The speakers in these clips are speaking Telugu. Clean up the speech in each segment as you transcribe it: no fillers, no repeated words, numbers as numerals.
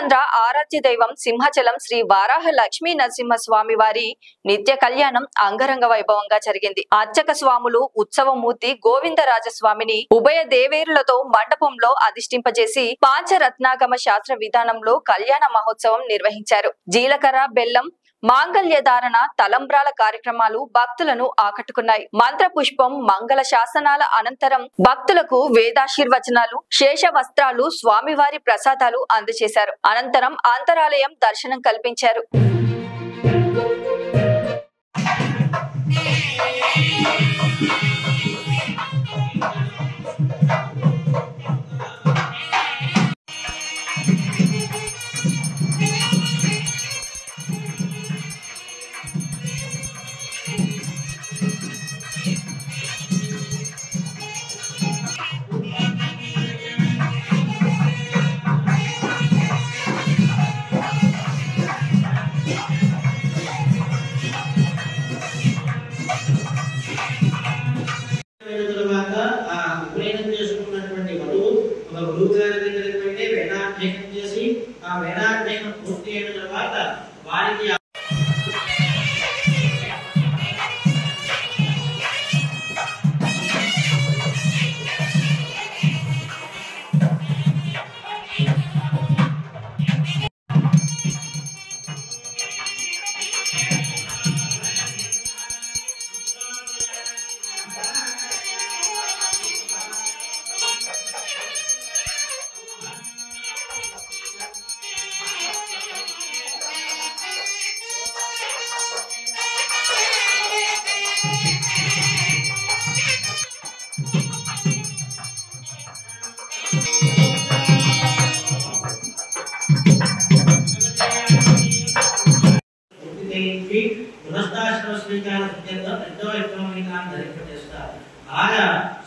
పూర్వాంధ్ర ఆరాధ్య దైవం సింహాచలం శ్రీ వారాహ లక్ష్మీ నరసింహస్వామి వారి నిత్య కళ్యాణం అంగరంగ వైభవంగా జరిగింది. అర్చక స్వాములు ఉత్సవమూర్తి గోవిందరాజస్వామిని ఉభయ దేవేరులతో మండపంలో అధిష్టింపజేసి పాంచరత్నాగమ శాస్త్ర విధానంలో కళ్యాణ మహోత్సవం నిర్వహించారు. జీలకర్ర, బెల్లం, మాంగళ్య ధారణ, తలంబ్రాల కార్యక్రమాలు భక్తులను ఆకట్టుకున్నాయి. మంత్ర పుష్పం, మంగళ శాసనాల అనంతరం భక్తులకు వేదాశీర్వచనాలు, శేష వస్త్రాలు, స్వామివారి ప్రసాదాలు అందజేశారు. అనంతరం అంతరాలయం దర్శనం కల్పించారు.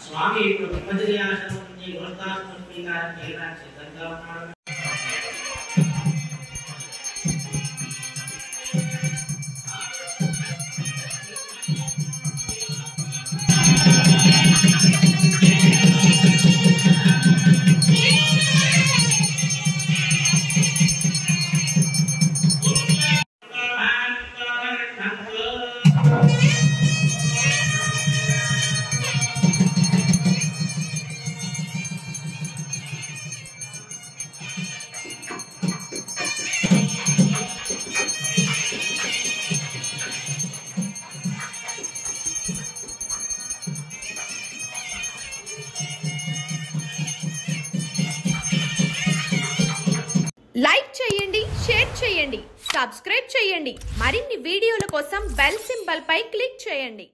స్వామి గృహస్థాశ్రమ స్వీకారం చేయడానికి సిద్ధంగా ఉన్నాడు. లైక్ చేయండి, షేర్ చేయండి, సబ్స్క్రైబ్ చేయండి. మరిన్ని వీడియోల కోసం బెల్ సింబల్ పై క్లిక్ చేయండి.